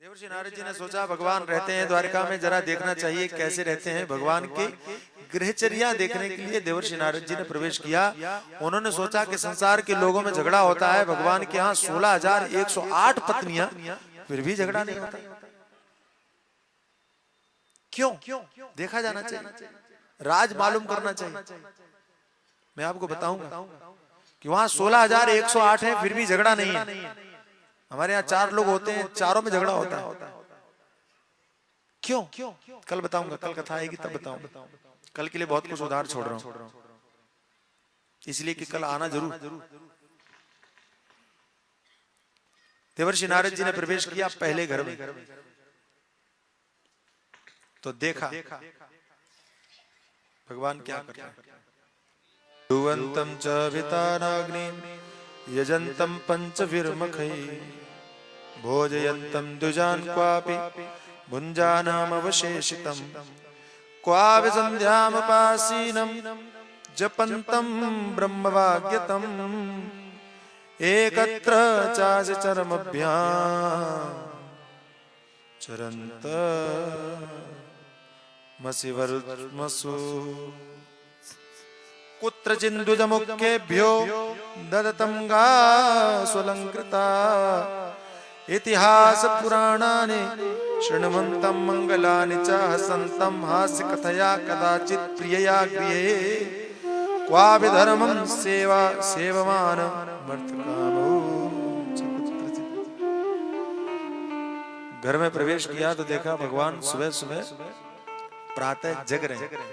देवर्षि नारद जी ने सोचा भगवान रहते हैं द्वारका में, जरा देखना चाहिए कैसे रहते हैं। भगवान की गृहचर्या देखने के लिए देवर्षि नारद जी ने प्रवेश किया। उन्होंने सोचा कि संसार के लोगों में झगड़ा होता है, भगवान के यहाँ 16,108 पत्नियां, फिर भी झगड़ा नहीं होता। क्यों? देखा जाना चाहिए, राज मालूम करना चाहिए। मैं आपको बताऊंगा कि वहां 16,108 है, फिर भी झगड़ा नहीं है। हमारे यहाँ 4 लोग होते हैं, चारों में झगड़ा होता है। क्यों? कल बताऊंगा, कल कथा आएगी तब बताऊंगा। कल के लिए बहुत कुछ उधार छोड़ रहा हूं, इसलिए कि कल आना जरूर। देवर्षि नारद जी ने प्रवेश किया पहले घर में, तो देखा भगवान क्या कर रहे हैं। दुवंतम च वितानाग्निं यजंतम पंचभिर्मखै भोजयंतम द्विजान क्वापि भुञ्जानामवशेषितम् क्वापि संध्यामपासीनं जपन्तं ब्रह्मवाग्यतम् एकत्र चाचरमभ्यां चरन्त मसिवर्मसु कुत्रचिन्दुजमुख्येभ्यो ददतं गा स्वलंकृता इतिहास पुराणानि शृण्वन्तं मंगलानि च हसन्तं हास्य कथया कदाचित् प्रियया गृहे क्वापि धर्मं सेवा सेवमान मर्तकामो। घर में प्रवेश किया तो देखा भगवान सुबह सुबह प्रातः जग रहे हैं।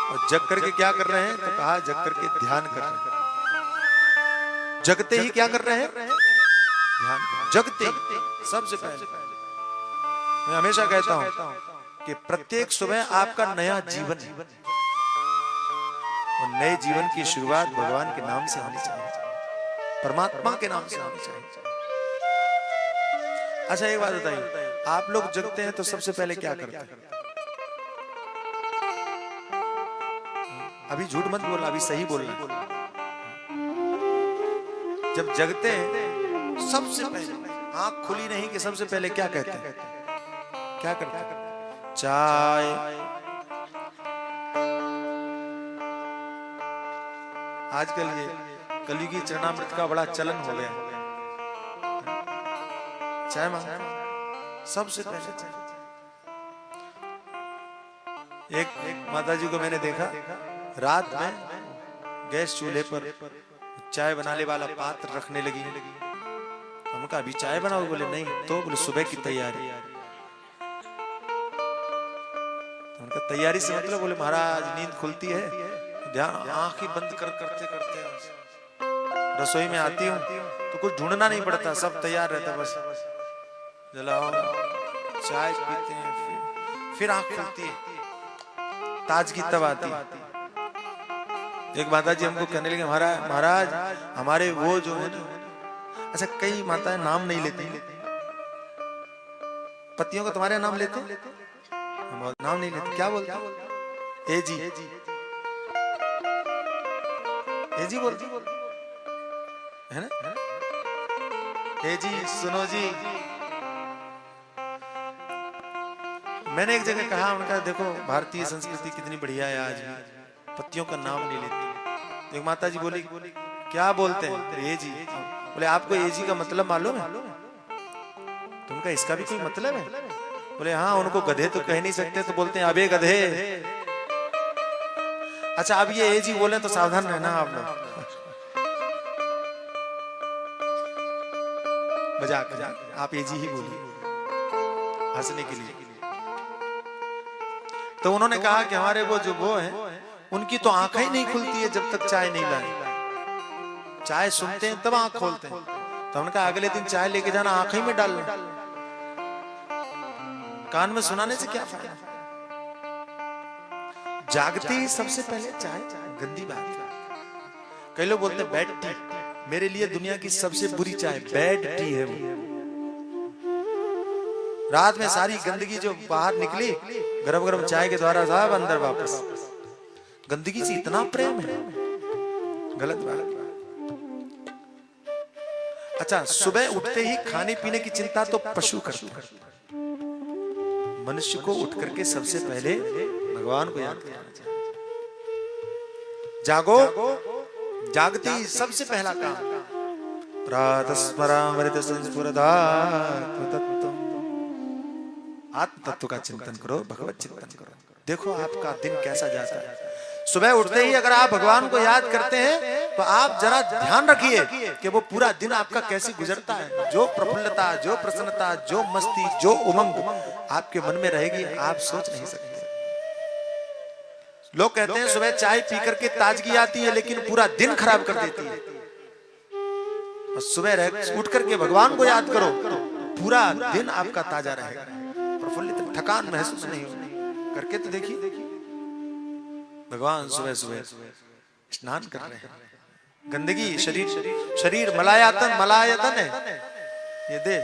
और जग करके क्या कर रहे हैं? तो कहा जग करके ध्यान कर रहे हैं। जगते ही क्या कर रहे हैं? ध्यान। जगते सबसे पहले मैं हमेशा कहता हूं कि प्रत्येक सुबह आपका नया जीवन है, और नए जीवन की शुरुआत भगवान के नाम से होनी चाहिए, परमात्मा के नाम से होनी चाहिए। अच्छा एक बात बताइए, आप लोग जगते हैं तो सबसे पहले क्या करते हैं? अभी झूठ मत बोलना, अभी सही बोलना। जब जगते हैं सबसे पहले आंख खुली नहीं कि सबसे पहले क्या कहते हैं? क्या करते हैं? चाय। आजकल ये कलयुगी चरणामृत का बड़ा चलन हो गया। चाय मांगना सबसे पहले चाय। एक माताजी को मैंने देखा, रात में गैस चूल्हे पर चाय बनाने वाला पात्र रखने लगी। हमने कहा अभी चाय बनाओ? बोले नहीं। तो बोले सुबह की तैयारी। तो उनका तैयारी से मतलब? बोले महाराज नींद खुलती है, ध्यान आंख ही बंद करते करते रसोई में आती हूँ तो कुछ ढूंढना नहीं पड़ता, सब तैयार रहता, बस जलाओ चाय पीते हैं, फिर आंख खुलती है, ताजगी तब आती है। एक माता जी हमको कहने लगे महाराज हमारे वो जो है ना, अच्छा कई माताएं नाम नहीं लेती, पतियों का तुम्हारे नाम लेते? नाम नहीं लेते, क्या बोलते? ए जी, ए जी बोलती है ना? ए जी, सुनो जी। मैंने एक जगह कहा, उनका देखो भारतीय संस्कृति कितनी बढ़िया है, आज भी पतियों का नाम नहीं लेते। एक माता जी बोली क्या बोलते हैं? ए जी। बोले आपको ए जी का मतलब मालूम है? तो उनका इसका भी कोई मतलब है? बोले हाँ, उनको गधे तो कह नहीं सकते तो बोलते हैं अबे गधे। अच्छा अब ये ए जी बोले तो सावधान रहना आप लोग, मजाक, आप ए जी ही बोलिए हंसने के लिए। तो उन्होंने कहा कि हमारे वो हैं उनकी तो आंखें ही नहीं खुलती है जब तक चाय नहीं लाई। चाय सुनते हैं तब आंख खोलते हैं। तो उन्होंने कहा अगले दिन चाय लेके जाना, आंखें में डालना, कान में सुनाने से क्या फायदा? जागते ही सबसे पहले चाय, गंदी बात है। कई लोग बोलते हैं बैड टी, मेरे लिए दुनिया की सबसे बुरी चाय बैड टी है वो। रात में सारी गंदगी जो बाहर निकली, गरम गरम चाय के द्वारा साहब अंदर वापस। गंदगी से इतना प्रेम है, गलत बात। अच्छा, सुबह उठते ही खाने पीने की चिंता तो पशु करते हैं, मनुष्य को उठ करके सबसे पहले भगवान को याद करना चाहिए। जागो, जागते ही सबसे पहला काम प्रातः स्मरामृत संस्फुरदात्मतत्त्वम्, आत्म तत्व का चिंतन करो, भगवत चिंतन करो। देखो आपका दिन कैसा जाता है। सुबह उठते ही अगर आप भगवान को याद करते हैं तो आप जरा ध्यान रखिए कि वो पूरा दिन आपका कैसे गुजरता है। जो प्रफुल्लता, जो प्रसन्नता, जो मस्ती, जो उमंग आपके मन में रहेगी, आप सोच नहीं सकते। लोग कहते हैं सुबह चाय पी करके ताजगी आती है, लेकिन पूरा दिन खराब कर देती है। और सुबह उठ करके भगवान को याद करो, पूरा दिन आपका ताजा रहेगा, प्रफुल्लित, थकान महसूस नहीं होगी। करके तो देखिए, भगवान सुबह सुबह स्नान कर रहे हैं। गंदगी शरीर मलायतन है, ये दे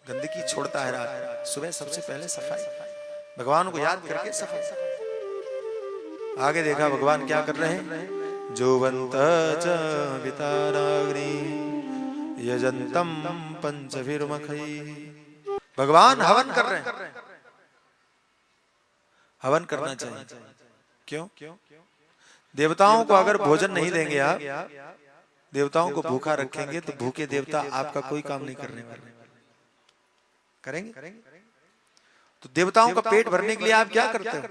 गंदगी छोड़ता है रात। सुबह सबसे पहले सफाई, भगवान को याद करके सफाई। आगे देखा भगवान क्या कर रहे हैं, जोवंत च विताराग्नि यजंतम पंचभिर्मुखै। भगवान हवन कर रहे हैं। हवन करना चाहिए, क्यों? देवताओं को अगर भोजन नहीं देंगे आप, देवताओं को भूखा रखेंगे तो भूखे देवता आपका कोई काम नहीं करने वाले। करेंगे? तो देवताओं का पेट भरने के लिए आप क्या करते हो?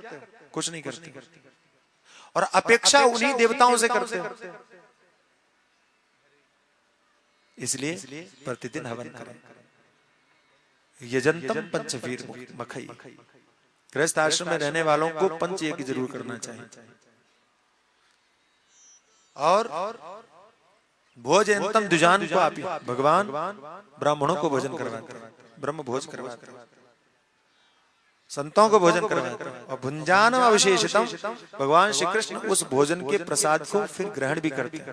कुछ नहीं करते, और अपेक्षा उन्हीं देवताओं से करते हो। इसलिए प्रतिदिन हवन करें। यजंतम पंचभिर्मुखै, गृहस्थ आश्रम में रहने वालों को पंच यज्ञ जरूर करना चाहिए। और भोजनतम द्विजान को आप, भगवान ब्राह्मणों को भोजन करवाते हैं, ब्रह्म भोज करवाते हैं, संतों को भोजन करवाते हैं। और भुंजानम अविशेषितम, भगवान श्री कृष्ण उस भोजन के प्रसाद को फिर ग्रहण भी करते हैं।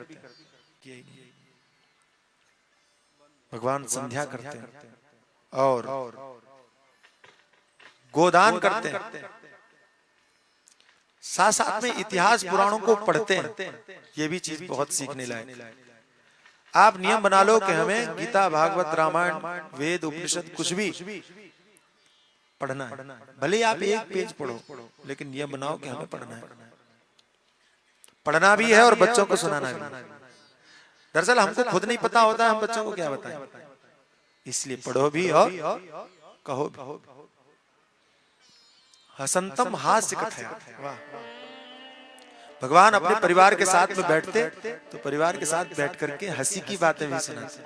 भगवान संध्या करते हैं और गोदान करते हैं। साथ साथ में इतिहास पुराणों को पढ़ते हैं। ये भी चीज बहुत सीखने लायक। आप नियम बना लो कि हमें गीता, भागवत, रामायण, वेद, उपनिषद कुछ भी पढ़ना है। भले आप एक पेज पढ़ो, लेकिन नियम बनाओ कि हमें पढ़ना है। पढ़ना भी है और बच्चों को सुनाना भी। दरअसल हमको खुद नहीं पता होता है, हम बच्चों को क्या बताएं। इसलिए पढ़ो भी और कहो भी। हसंतम हास्य कथया। वाह, भगवान अपने परिवार के साथ में बैठते तो परिवार के साथ बैठ करके हंसी की बातें भी सुनाते,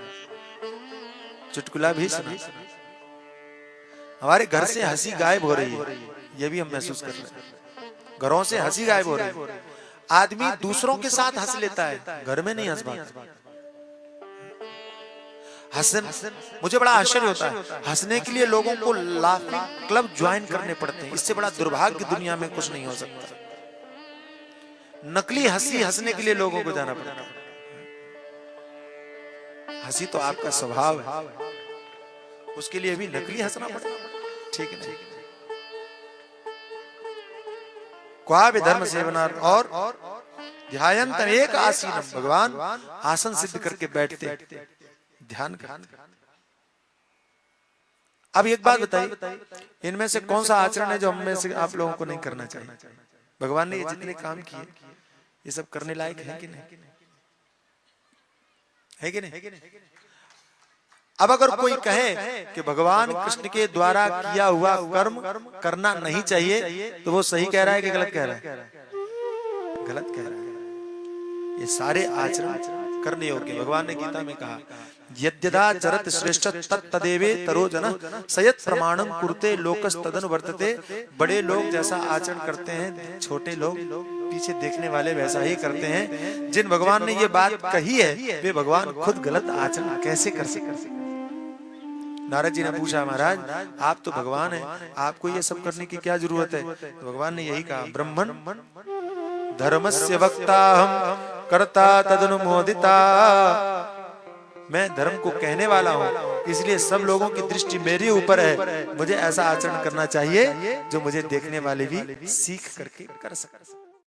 चुटकुला भी सुनाते। हमारे घर से हंसी गायब हो रही है, ये भी हम महसूस कर रहे हैं। घरों से हंसी गायब हो रही है। आदमी दूसरों के साथ हंस लेता है, घर में नहीं हंस पाता। मुझे बड़ा आश्चर्य होता है, हंसने के लिए लोगों को लाफिंग क्लब ज्वाइन करने पड़ते हैं। इससे बड़ा दुर्भाग्य दुनिया में कुछ नहीं हो सकता। नकली हंसी हंसने के लिए लोगों को जाना पड़ता है। हंसी तो आपका स्वभाव है, उसके लिए भी नकली हंसना पड़ेगा, ठीक है? क्वा विधर्म सेवना और ध्यायन्तम एक आसीनम, भगवान आसन सिद्ध करके बैठते, ध्यान करते। अब एक बात बताइए, इनमें से कौन सा आचरण है जो हम में से आप लोगों को नहीं करना चाहिए? भगवान ने ये जितने काम किए, ये सब करने लायक है कि नहीं? है कि नहीं? अब अगर कोई कहे कि भगवान कृष्ण के द्वारा किया हुआ कर्म करना नहीं चाहिए, तो वो सही कह रहा है कि गलत कह रहा है? गलत कह रहा है। ये सारे आचरण करने योग्य। भगवान ने गीता में कहा, यद्यदा चरत श्रेष्ठ तत्तदेवे तरो जन सयत प्रमाणम कुरुते लोकस्तदनु वर्तते। बड़े लोग जैसा आचरण करते हैं, छोटे लोग पीछे देखने वाले वैसा ही करते हैं। जिन भगवान ने ये बात कही है, वे भगवान खुद गलत आचरण कैसे कर सकते? नारद जी ने पूछा, महाराज आप तो भगवान हैं, आपको ये सब करने की क्या जरूरत है? तो भगवान ने यही कहा, ब्रह्मन् धर्मस्य वक्ता हम कर्ता तदनुमोदिता। मैं धर्म को कहने वाला हूँ, इसलिए सब लोगों की दृष्टि मेरे ऊपर है। मुझे ऐसा आचरण करना चाहिए जो मुझे देखने वाले भी सीख करके कर सके।